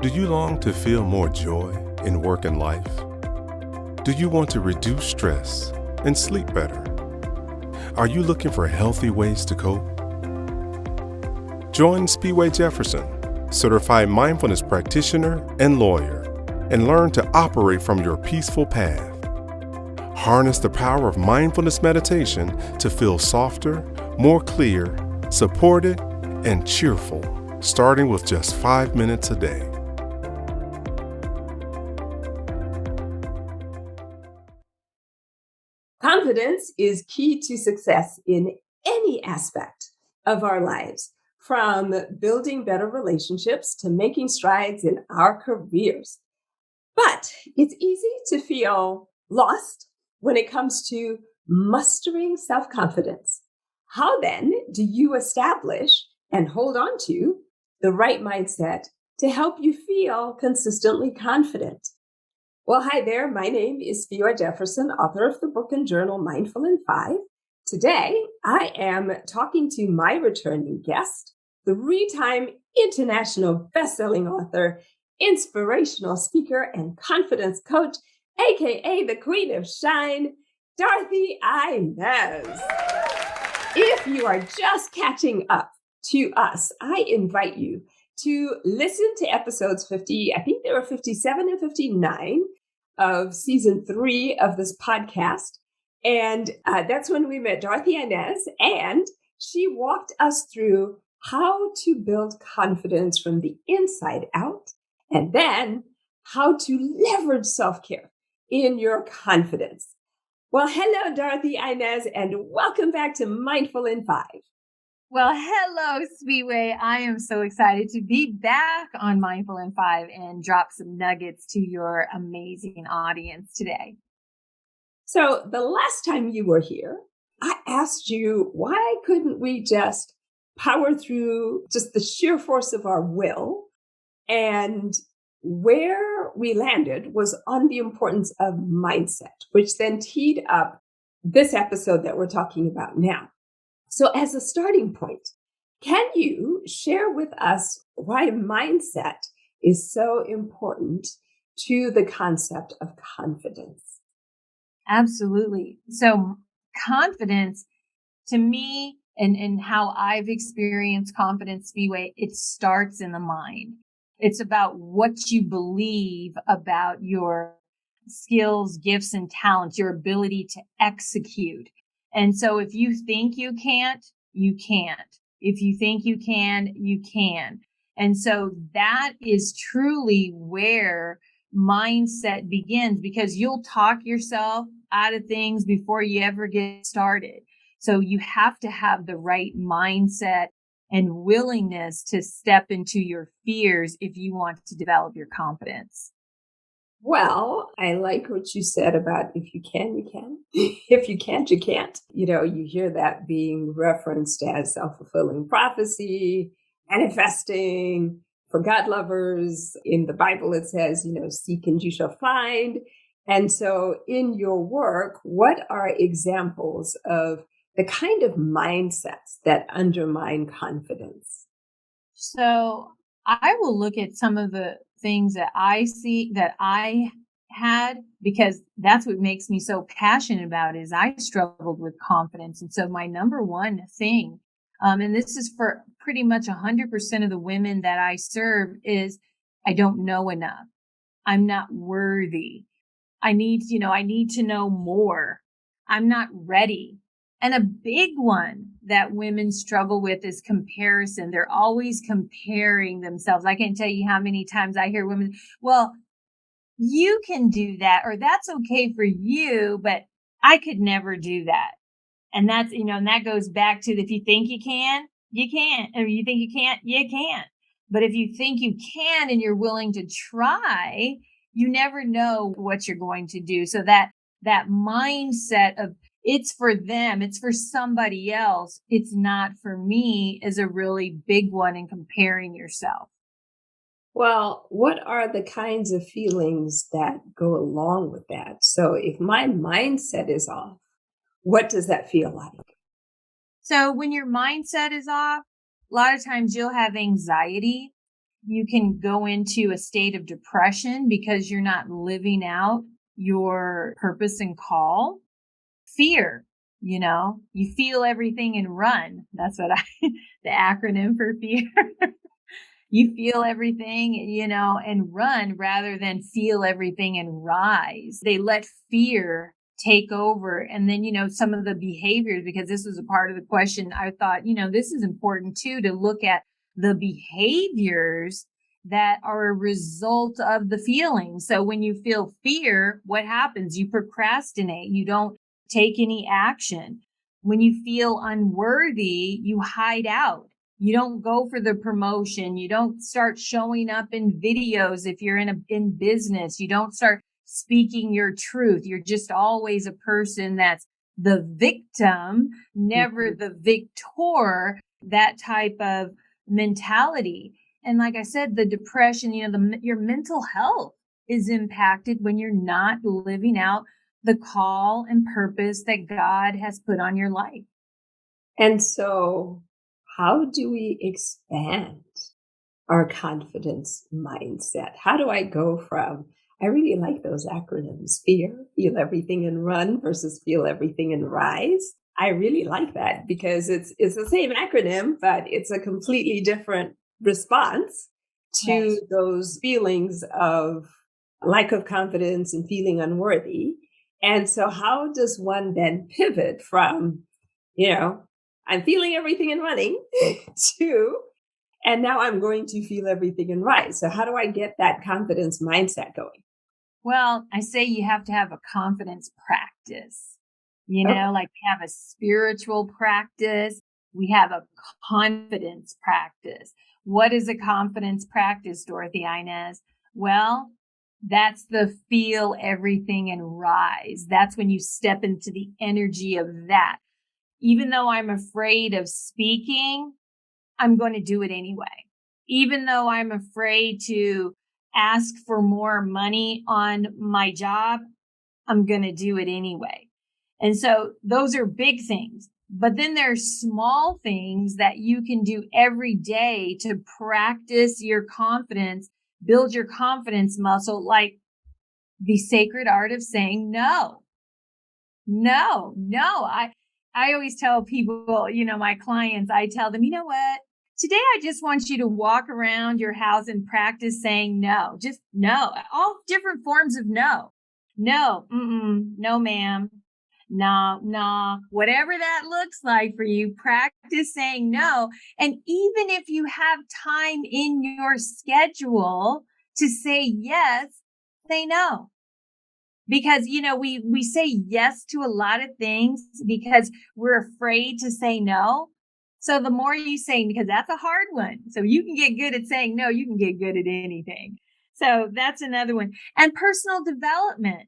Do you long to feel more joy in work and life? Do you want to reduce stress and sleep better? Are you looking for healthy ways to cope? Join Speedway Jefferson, certified mindfulness practitioner and lawyer, and learn to operate from your peaceful path. Harness the power of mindfulness meditation to feel softer, more clear, supported, and cheerful, starting with just 5 minutes a day. Confidence is key to success in any aspect of our lives, from building better relationships to making strides in our careers. But it's easy to feel lost when it comes to mustering self confidence. How then do you establish and hold on to the right mindset to help you feel consistently confident? Well, hi there. My name is Speedway Jefferson, author of the book and journal Mindful in 5. Today, I am talking to my returning guest, the three-time international best-selling author, inspirational speaker, and confidence coach, aka the Queen of Shine, Dorothy-Inez. If you are just catching up to us, I invite you to listen to episodes 50, I think there were 57 and 59 of season 3 of this podcast. And that's when we met Dorothy-Inez, and she walked us through how to build confidence from the inside out, and then how to leverage self-care in your confidence. Well, hello, Dorothy-Inez, and welcome back to Mindful in 5. Well, hello, Speedway. I am so excited to be back on Mindful in 5 and drop some nuggets to your amazing audience today. So the last time you were here, I asked you, why couldn't we just power through just the sheer force of our will? And where we landed was on the importance of mindset, which then teed up this episode that we're talking about now. So as a starting point, can you share with us why mindset is so important to the concept of confidence? Absolutely. So confidence, to me, and how I've experienced confidence, Speedway, it starts in the mind. It's about what you believe about your skills, gifts, and talents, your ability to execute. And so if you think you can't, you can't. If you think you can, you can. And so that is truly where mindset begins, because you'll talk yourself out of things before you ever get started. So you have to have the right mindset and willingness to step into your fears if you want to develop your confidence. Well, I like what you said about if you can, you can. If you can't, you can't. You know, you hear that being referenced as self-fulfilling prophecy, manifesting. For God lovers, in the Bible, it says, seek and you shall find. And so in your work, what are examples of the kind of mindsets that undermine confidence? So I will look at some of the things that I see that I had, because that's what makes me so passionate about is I struggled with confidence. And so my number one thing, and this is for pretty much 100% of the women that I serve, is I don't know enough. I'm not worthy. I need to know more. I'm not ready. And a big one that women struggle with is comparison. They're always comparing themselves. I can't tell you how many times I hear women, well, you can do that, or that's okay for you, but I could never do that. And that's, and that goes back to, if you think you can, you can't. Or you think you can't, you can't. But if you think you can and you're willing to try, you never know what you're going to do. So that mindset of, it's for them, it's for somebody else, it's not for me, is a really big one in comparing yourself. Well, what are the kinds of feelings that go along with that? So if my mindset is off, what does that feel like? So when your mindset is off, a lot of times you'll have anxiety. you can go into a state of depression because you're not living out your purpose and call. Fear, you feel everything and run. That's what the acronym for fear. You feel everything, and run rather than feel everything and rise. They let fear take over. And then, some of the behaviors, because this was a part of the question, I thought, this is important too, to look at the behaviors that are a result of the feeling. So when you feel fear, what happens? You procrastinate. You don't take any action. When you feel unworthy, you hide out. You don't go for the promotion. You don't start showing up in videos if you're in business. You don't start speaking your truth. You're just always a person that's the victim, never the victor, that type of mentality. And like I said, the depression, your mental health is impacted when you're not living out the call and purpose that God has put on your life. And so, how do we expand our confidence mindset? How do I go from, I really like those acronyms, fear, feel everything and run versus feel everything and rise. I really like that because it's the same acronym, but it's a completely different response to Right. those feelings of lack of confidence and feeling unworthy. And so how does one then pivot from, I'm feeling everything and running to, and now I'm going to feel everything and rise. So how do I get that confidence mindset going? Well, I say you have to have a confidence practice, Okay. like we have a spiritual practice, we have a confidence practice. What is a confidence practice, Dorothy-Inez? Well, that's the feel everything and rise. That's when you step into the energy of that. Even though I'm afraid of speaking, I'm going to do it anyway. Even though I'm afraid to ask for more money on my job, I'm going to do it anyway. And so those are big things. But then there's small things that you can do every day to practice your confidence, build your confidence muscle, like the sacred art of saying no. No, no. I always tell people, my clients, I tell them, you know what? Today, I just want you to walk around your house and practice saying no. Just no. All different forms of no. No, no, ma'am. No, no. Whatever that looks like for you, practice saying no. And even if you have time in your schedule to say yes, say no, because we say yes to a lot of things because we're afraid to say no. So the more you say, because that's a hard one, so you can get good at saying no, you can get good at anything. So that's another one. And personal development,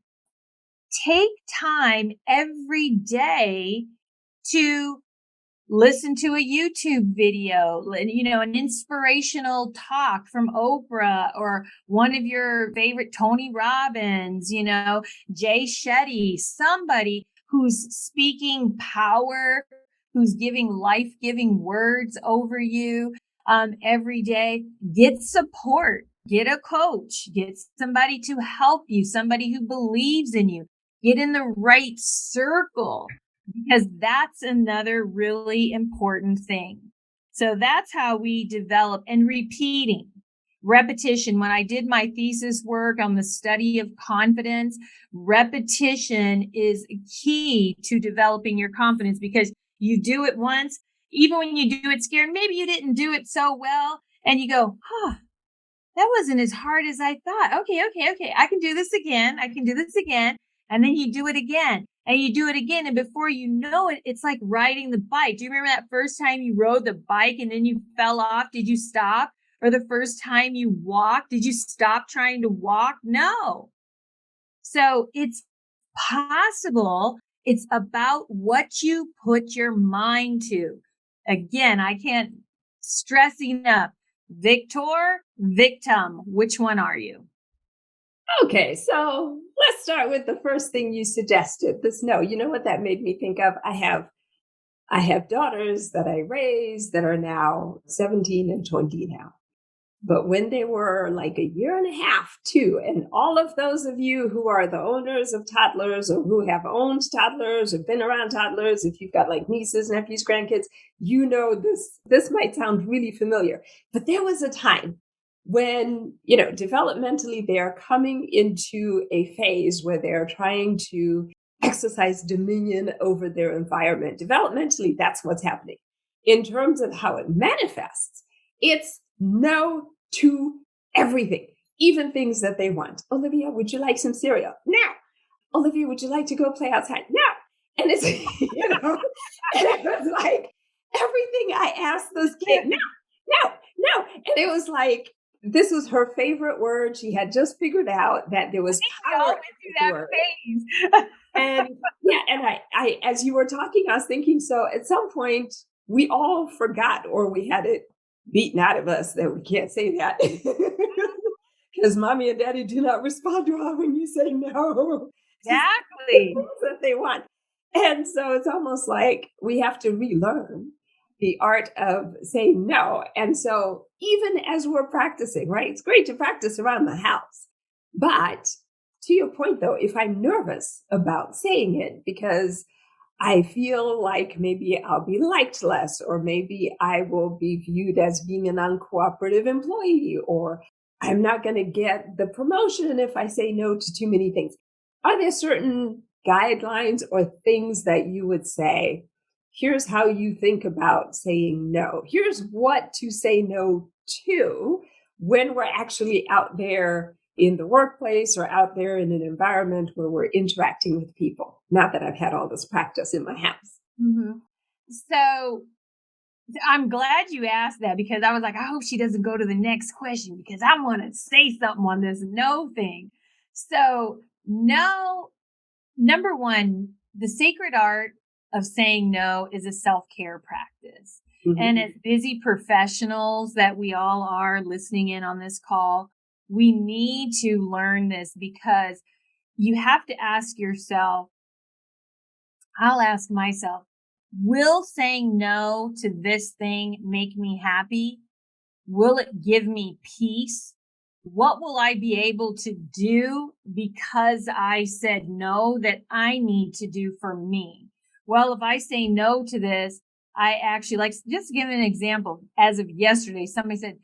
take time every day to listen to a YouTube video, an inspirational talk from Oprah or one of your favorite Tony Robbins, Jay Shetty, somebody who's speaking power, who's giving life-giving words over you every day. Get support, get a coach, get somebody to help you, somebody who believes in you, get in the right circle, because that's another really important thing. So that's how we develop, and repeating, repetition. When I did my thesis work on the study of confidence, repetition is key to developing your confidence, because you do it once, even when you do it scared, maybe you didn't do it so well, and you go, that wasn't as hard as I thought. Okay. I can do this again. And then you do it again and you do it again. And before you know it, it's like riding the bike. Do you remember that first time you rode the bike and then you fell off? Did you stop? Or the first time you walked, did you stop trying to walk? No. So it's possible. It's about what you put your mind to. Again, I can't stress enough. Victor, victim, which one are you? Okay, so let's start with the first thing you suggested. This no, you know what that made me think of? I have daughters that I raised that are now 17 and 20 now. But when they were like a year and a half, too, and all of those of you who are the owners of toddlers or who have owned toddlers or been around toddlers, if you've got like nieces, nephews, grandkids, you know this might sound really familiar. But there was a time when, developmentally they're coming into a phase where they're trying to exercise dominion over their environment. Developmentally, that's what's happening. In terms of how it manifests, it's no to everything, even things that they want. Olivia, would you like some cereal? No. Olivia, would you like to go play outside? No. And it's, and it was like everything I asked this kid, no, no, no. And it was like, this was her favorite word. She had just figured out that there was power in the word. And yeah, and I, as you were talking, I was thinking, so at some point we all forgot, or we had it beaten out of us that we can't say that because mommy and daddy do not respond well when you say no. Exactly. That they want. And so it's almost like we have to relearn the art of saying no. And so even as we're practicing, right, it's great to practice around the house. But to your point, though, if I'm nervous about saying it because I feel like maybe I'll be liked less, or maybe I will be viewed as being an uncooperative employee, or I'm not going to get the promotion if I say no to too many things. Are there certain guidelines or things that you would say, here's how you think about saying no? Here's what to say no to when we're actually out there in the workplace or out there in an environment where we're interacting with people. Not that I've had all this practice in my house. Mm-hmm. So I'm glad you asked that, because I was like, I hope she doesn't go to the next question, because I want to say something on this no thing. So no, number one, the sacred art of saying no is a self-care practice. Mm-hmm. And as busy professionals that we all are listening in on this call, we need to learn this, because you have to ask yourself, I'll ask myself, will saying no to this thing make me happy? Will it give me peace? What will I be able to do because I said no that I need to do for me? Well, if I say no to this, I actually, like, just to give an example, as of yesterday, somebody said,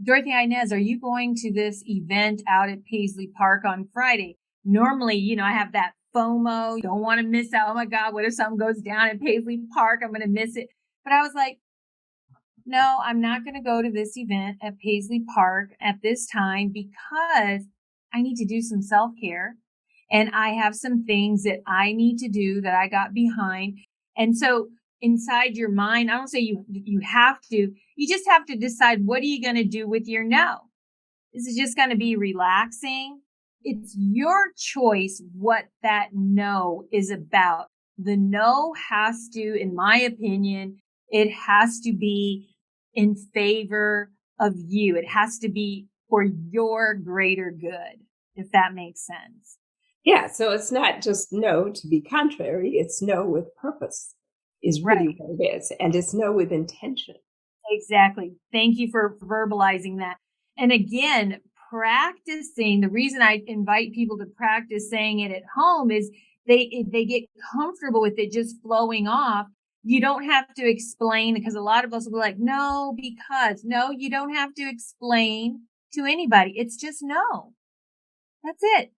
Dorothy-Inez, are you going to this event out at Paisley Park on Friday? Normally, I have that FOMO, don't want to miss out. Oh my God, what if something goes down at Paisley Park? I'm going to miss it. But I was like, no, I'm not going to go to this event at Paisley Park at this time, because I need to do some self-care, and I have some things that I need to do that I got behind. And so inside your mind, I don't say you have to, you just have to decide, what are you going to do with your no? Is it just going to be relaxing? It's your choice what that no is about. The no has to, in my opinion, it has to be in favor of you. It has to be for your greater good, if that makes sense. Yeah. So it's not just no to be contrary. It's no with purpose is really right. What it is. And it's no with intention. Exactly. Thank you for verbalizing that. And again, practicing, the reason I invite people to practice saying it at home is they get comfortable with it just flowing off. You don't have to explain, because a lot of us will be like, no, because no, you don't have to explain to anybody. It's just no. That's it.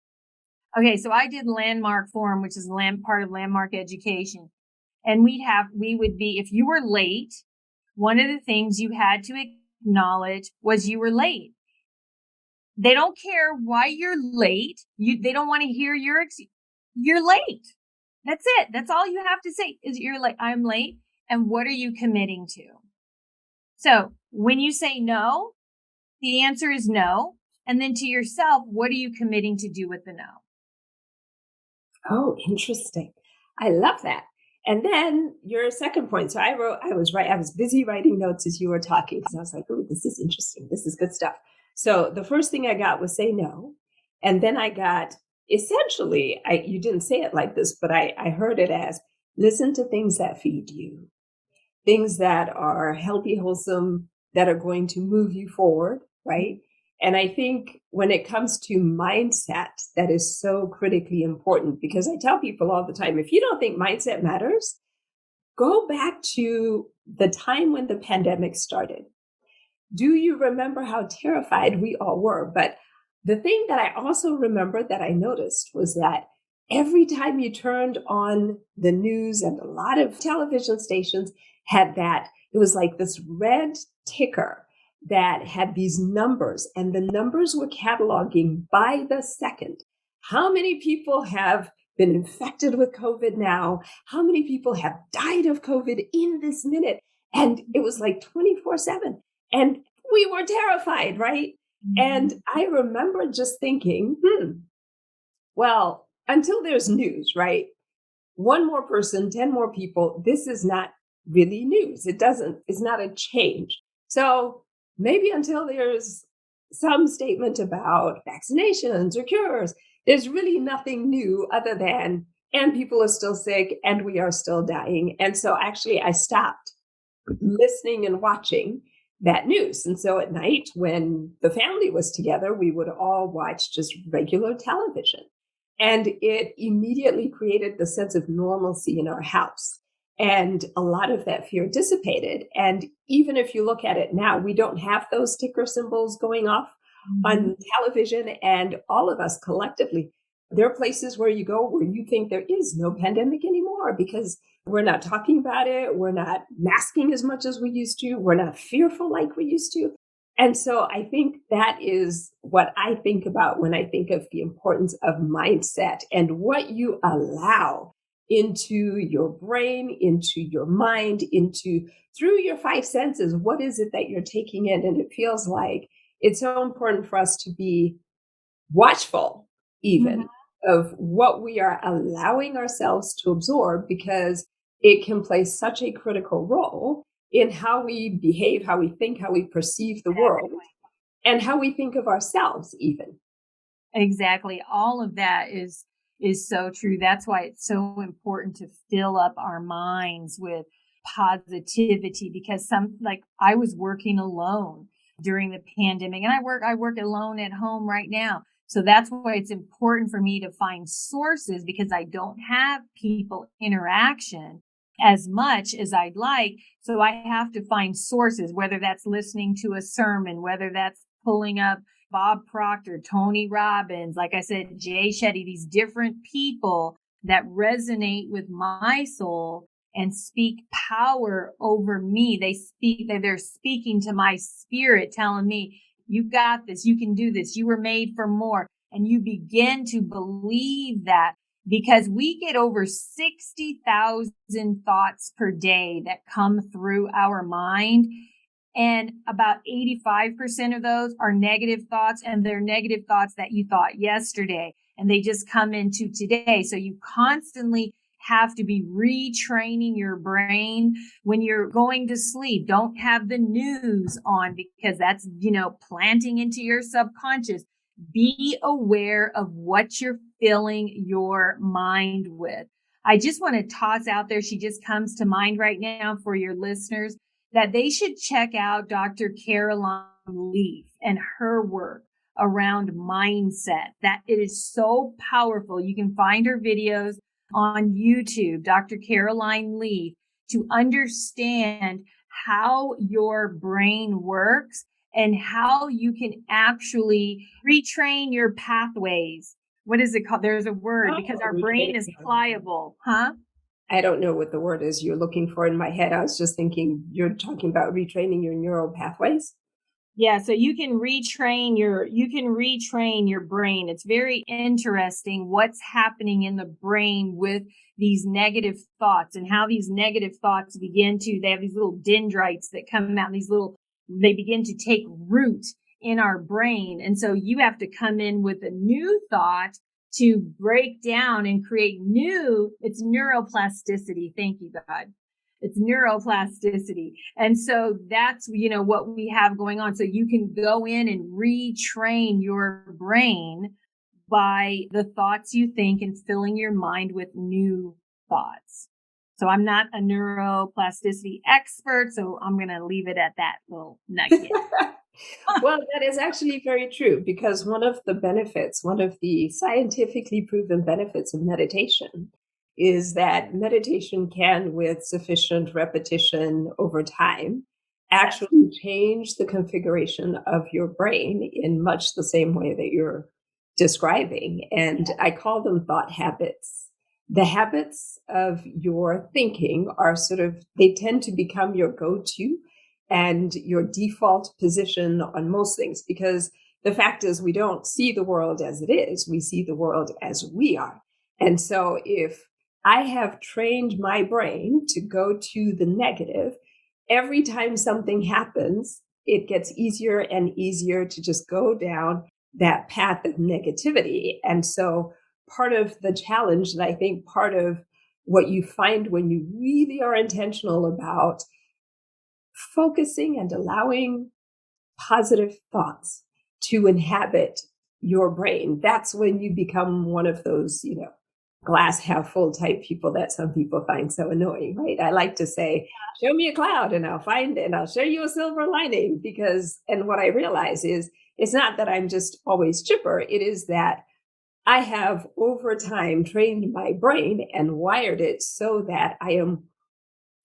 Okay. So I did Landmark Forum, which is part of Landmark Education. And we would be, if you were late, one of the things you had to acknowledge was you were late. They don't care why you're late. They don't want to hear you're late. That's it. That's all you have to say is you're late. I'm late. And what are you committing to? So when you say no, the answer is no. And then to yourself, what are you committing to do with the no? Oh, interesting. I love that. And then your second point. So I was busy writing notes as you were talking, because I was like, oh, this is interesting. This is good stuff. So the first thing I got was say no. And then I got, essentially, you didn't say it like this, but I heard it as, listen to things that feed you, things that are healthy, wholesome, that are going to move you forward, right? And I think when it comes to mindset, that is so critically important, because I tell people all the time, if you don't think mindset matters, go back to the time when the pandemic started. Do you remember how terrified we all were? But the thing that I also remember that I noticed was that every time you turned on the news, and a lot of television stations had that, it was like this red ticker that had these numbers, and the numbers were cataloging by the second. How many people have been infected with COVID now? How many people have died of COVID in this minute? And it was like 24/7. And we were terrified, right? And I remember just thinking, well, until there's news, right? One more person, 10 more people, this is not really news. It's not a change. So maybe until there's some statement about vaccinations or cures, there's really nothing new other than, and people are still sick and we are still dying. And so actually, I stopped listening and watching that news. And so at night, when the family was together, we would all watch just regular television. And it immediately created the sense of normalcy in our house. And a lot of that fear dissipated. And even if you look at it now, we don't have those ticker symbols going off on television. And all of us collectively, there are places where you go where you think there is no pandemic anymore, because we're not talking about it. We're not masking as much as we used to. We're not fearful like we used to. And so I think that is what I think about when I think of the importance of mindset and what you allow into your brain, into your mind, into through your five senses. What is it that you're taking in? And it feels like it's so important for us to be watchful, even of what we are allowing ourselves to absorb, because it can play such a critical role in how we behave, how we think, how we perceive the world, and how we think of ourselves, even. Exactly. All of that is so true. That's why it's so important to fill up our minds with positivity, because like I was working alone during the pandemic, and I work alone at home right now. So that's why it's important for me to find sources, because I don't have people interaction as much as I'd like. So I have to find sources, whether that's listening to a sermon, whether that's pulling up Bob Proctor, Tony Robbins, like I said, Jay Shetty, these different people that resonate with my soul and speak power over me. They're speaking to my spirit, telling me, you got this, you can do this, you were made for more. And you begin to believe that, because we get over 60,000 thoughts per day that come through our mind. And about 85% of those are negative thoughts, and they're negative thoughts that you thought yesterday, and they just come into today. So you constantly have to be retraining your brain when you're going to sleep. Don't have the news on, because that's, planting into your subconscious. Be aware of what you're filling your mind with. I just want to toss out there, she just comes to mind right now for your listeners, that they should check out Dr. Caroline Leaf and her work around mindset. That it is so powerful. You can find her videos on YouTube, Dr. Caroline Leaf, to understand how your brain works and how you can actually retrain your pathways. What is it called? There's a word, because our brain is pliable, huh? I don't know what the word is you're looking for in my head. I was just thinking you're talking about retraining your neural pathways. Yeah, so you can retrain your brain. It's very interesting what's happening in the brain with these negative thoughts, and how these negative thoughts they have these little dendrites that come out, they begin to take root in our brain. And so you have to come in with a new thought to break down and create it's neuroplasticity. Thank you, God. It's neuroplasticity. And so that's, what we have going on. So you can go in and retrain your brain by the thoughts you think and filling your mind with new thoughts. So I'm not a neuroplasticity expert, so I'm going to leave it at that little nugget. Well, that is actually very true because one of the benefits, one of the scientifically proven benefits of meditation is that meditation can, with sufficient repetition over time, Yes. actually change the configuration of your brain in much the same way that you're describing. And I call them thought habits. The habits of your thinking are sort of, they tend to become your go to and your default position on most things because the fact is we don't see the world as it is, we see the world as we are. And so if I have trained my brain to go to the negative, every time something happens it gets easier and easier to just go down that path of negativity. And so part of the challenge, and I think part of what you find when you really are intentional about focusing and allowing positive thoughts to inhabit your brain, that's when you become one of those, glass half full type people that some people find so annoying, right? I like to say, show me a cloud and I'll find it and I'll show you a silver lining because, and what I realize is it's not that I'm just always chipper. It is that I have over time trained my brain and wired it so that I am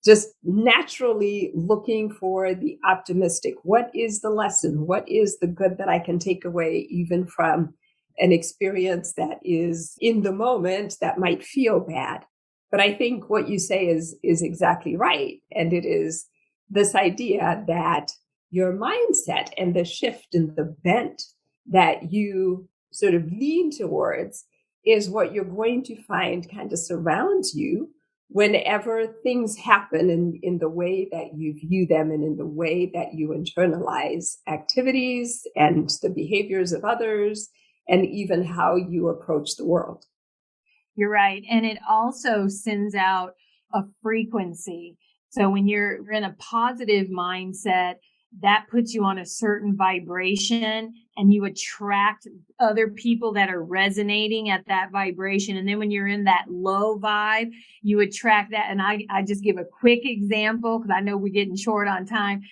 just naturally looking for the optimistic. What is the lesson? What is the good that I can take away, even from an experience that is in the moment that might feel bad? But I think what you say is exactly right. And it is this idea that your mindset and the shift and the bent that you sort of lean towards is what you're going to find kind of surrounds you whenever things happen in the way that you view them and in the way that you internalize activities and the behaviors of others and even how you approach the world. You're right. And it also sends out a frequency. So when you're in a positive mindset, that puts you on a certain vibration and you attract other people that are resonating at that vibration. And then when you're in that low vibe, you attract that. And I just give a quick example because I know we're getting short on time.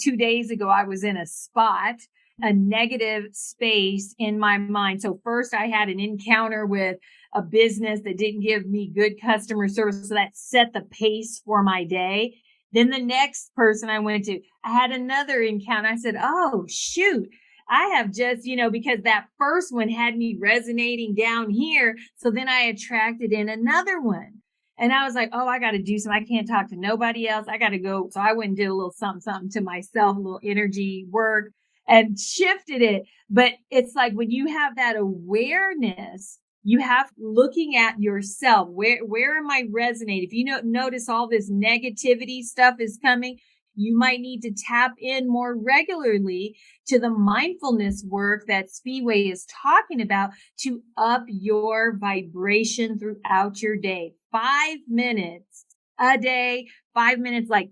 2 days ago, I was in a negative space in my mind. So first I had an encounter with a business that didn't give me good customer service. So that set the pace for my day. Then the next person I went to, I had another encounter. I said, oh, shoot. I have just, because that first one had me resonating down here. So then I attracted in another one. And I was like, oh, I got to do something. I can't talk to nobody else. I got to go. So I went and did a little something, something to myself, a little energy work and shifted it. But it's like when you have that awareness, you have looking at yourself. Where am I resonating? If you notice all this negativity stuff is coming, you might need to tap in more regularly to the mindfulness work that Speedway is talking about to up your vibration throughout your day. 5 minutes a day, 5 minutes, like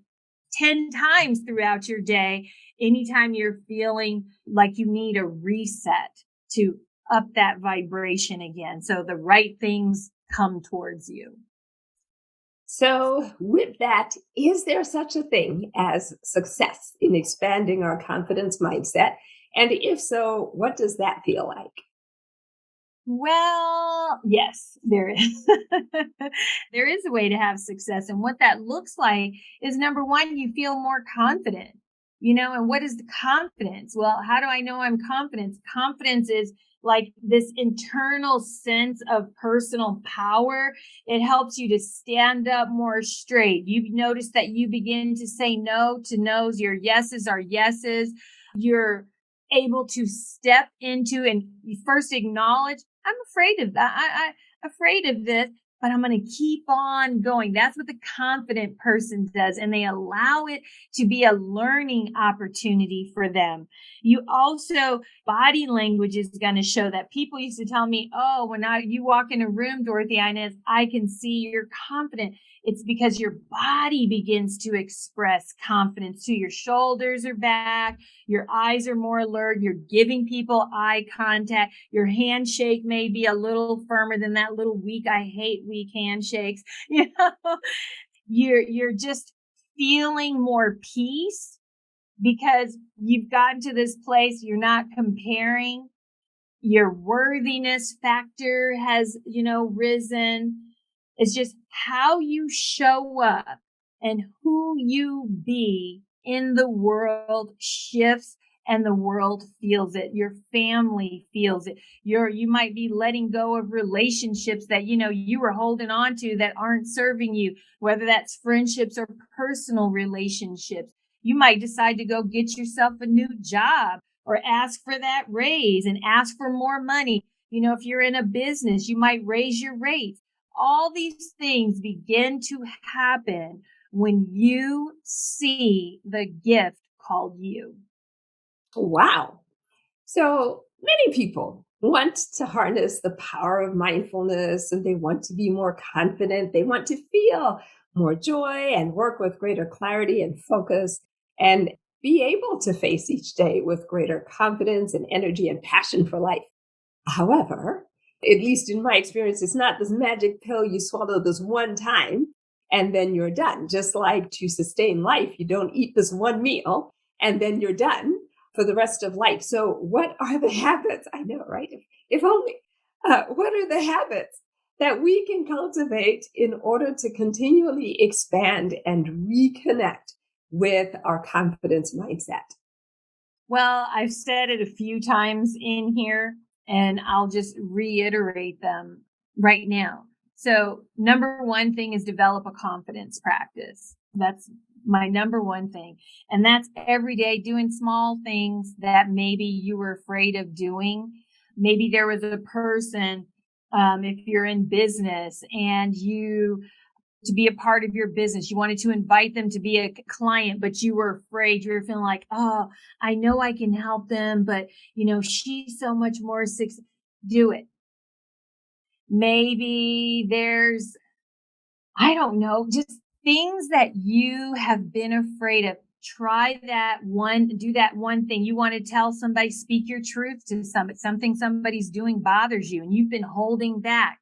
10 times throughout your day. Anytime you're feeling like you need a reset to up that vibration again. So the right things come towards you. So, with that, is there such a thing as success in expanding our confidence mindset? And if so, what does that feel like? Well, yes, there is. There is a way to have success. And what that looks like is number one, you feel more confident, and what is the confidence? Well, how do I know I'm confident? Confidence is like this internal sense of personal power. It helps you to stand up more straight. You've noticed that you begin to say no to no's. Your yeses are yeses. You're able to step into and first acknowledge I'm afraid of that. I'm afraid of this, but I'm going to keep on going. That's what the confident person does. And they allow it to be a learning opportunity for them. You also, body language is going to show that. People used to tell me, oh, you walk in a room, Dorothy-Inez, I can see you're confident. It's because your body begins to express confidence too. Your shoulders are back. Your eyes are more alert. You're giving people eye contact. Your handshake may be a little firmer than that little weak. I hate weak handshakes. You're just feeling more peace because you've gotten to this place, you're not comparing. Your worthiness factor has, risen. It's just how you show up and who you be in the world shifts, and the world feels it. Your family feels it. You might be letting go of relationships that, you were holding on to that aren't serving you, whether that's friendships or personal relationships. You might decide to go get yourself a new job or ask for that raise and ask for more money. If you're in a business, you might raise your rates. All these things begin to happen when you see the gift called you. Wow. So many people want to harness the power of mindfulness and they want to be more confident. They want to feel more joy and work with greater clarity and focus and be able to face each day with greater confidence and energy and passion for life. However, at least in my experience, it's not this magic pill you swallow this one time and then you're done. Just like to sustain life, you don't eat this one meal and then you're done for the rest of life. So, what are the habits? I know, right? If only. What are the habits that we can cultivate in order to continually expand and reconnect with our confidence mindset? Well, I've said it a few times in here, and I'll just reiterate them right now. So, number one thing is develop a confidence practice. That's my number one thing. And that's every day doing small things that maybe you were afraid of doing. Maybe there was a person, if you're in business and you to be a part of your business. You wanted to invite them to be a client, but you were afraid. You were feeling like, oh, I know I can help them, but she's so much more do it. Maybe there's, I don't know, just things that you have been afraid of. Try that one, do that one thing. You want to tell somebody, speak your truth to something somebody's doing bothers you and you've been holding back.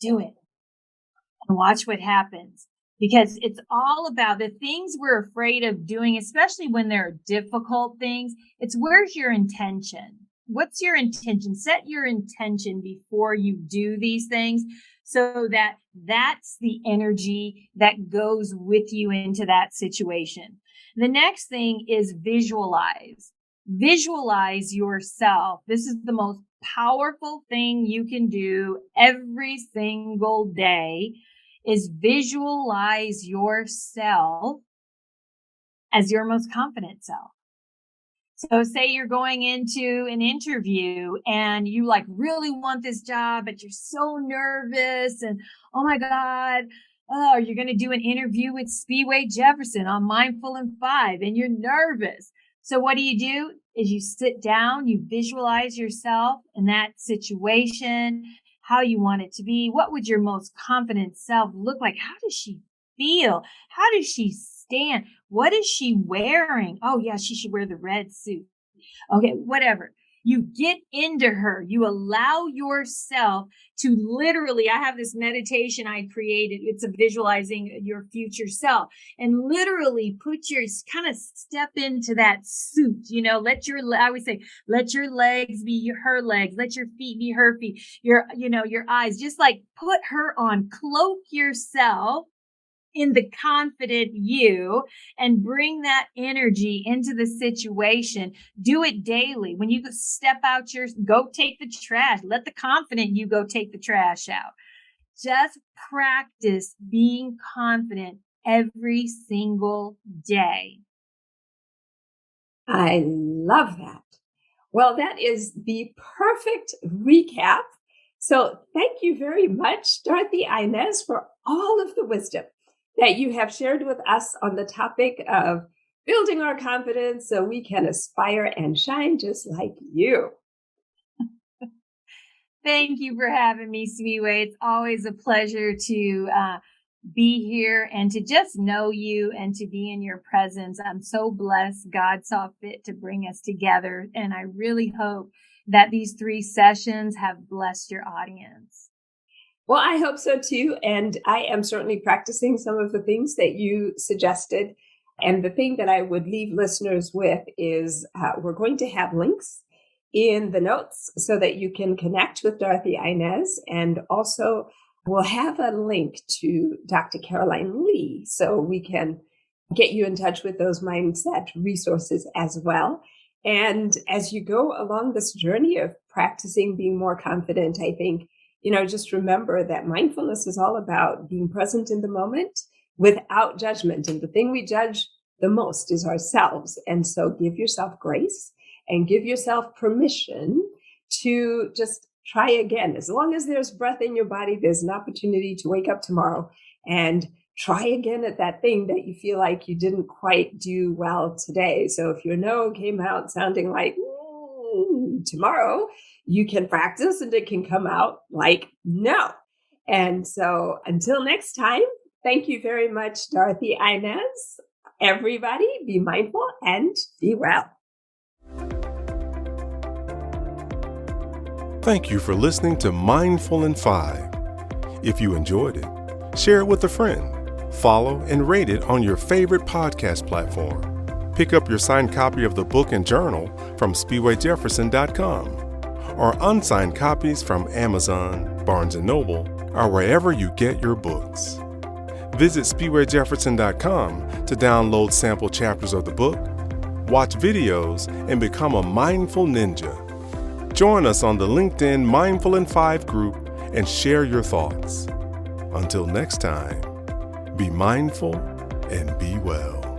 Do it. And watch what happens, because it's all about the things we're afraid of doing, especially when they're difficult things. It's where's your intention? What's your intention? Set your intention before you do these things so that that's the energy that goes with you into that situation. The next thing is visualize. Visualize yourself. This is the most powerful thing you can do every single day, is visualize yourself as your most confident self. So say you're going into an interview and you really want this job, but you're so nervous and, oh my God, you're going to do an interview with Speedway Jefferson on Mindful in 5 and you're nervous. So what do? Is you sit down, you visualize yourself in that situation, how you want it to be. What would your most confident self look like? How does she feel? How does she stand? What is she wearing? Oh, yeah, she should wear the red suit. Okay, whatever. You get into her. You allow yourself to literally, I have this meditation I created. It's a visualizing your future self, and literally kind of step into that suit, I always say, let your legs be her legs. Let your feet be her feet. Your eyes, just put her on, cloak yourself in the confident you and bring that energy into the situation. Do it daily. When you step out go take the trash. Let the confident you go take the trash out. Just practice being confident every single day. I love that. Well, that is the perfect recap. So thank you very much, Dorothy-Inez, for all of the wisdom that you have shared with us on the topic of building our confidence so we can aspire and shine just like you. Thank you for having me, Speedway. It's always a pleasure to be here and to just know you and to be in your presence. I'm so blessed God saw fit to bring us together. And I really hope that these 3 sessions have blessed your audience. Well, I hope so too. And I am certainly practicing some of the things that you suggested. And the thing that I would leave listeners with is we're going to have links in the notes so that you can connect with Dorothy-Inez. And also, we'll have a link to Dr. Caroline Lee so we can get you in touch with those mindset resources as well. And as you go along this journey of practicing being more confident, I think, just remember that mindfulness is all about being present in the moment without judgment. And the thing we judge the most is ourselves. And so give yourself grace and give yourself permission to just try again. As long as there's breath in your body, there's an opportunity to wake up tomorrow and try again at that thing that you feel like you didn't quite do well today. So if your no came out sounding like tomorrow, you can practice and it can come out like no. And so until next time, thank you very much, Dorothy-Inez. Everybody, be mindful and be well. Thank you for listening to Mindful in 5. If you enjoyed it, share it with a friend. Follow and rate it on your favorite podcast platform. Pick up your signed copy of the book and journal from SpeedwayJefferson.com or unsigned copies from Amazon, Barnes & Noble, or wherever you get your books. Visit SpeedwayJefferson.com to download sample chapters of the book, watch videos, and become a mindful ninja. Join us on the LinkedIn Mindful in 5 group and share your thoughts. Until next time, be mindful and be well.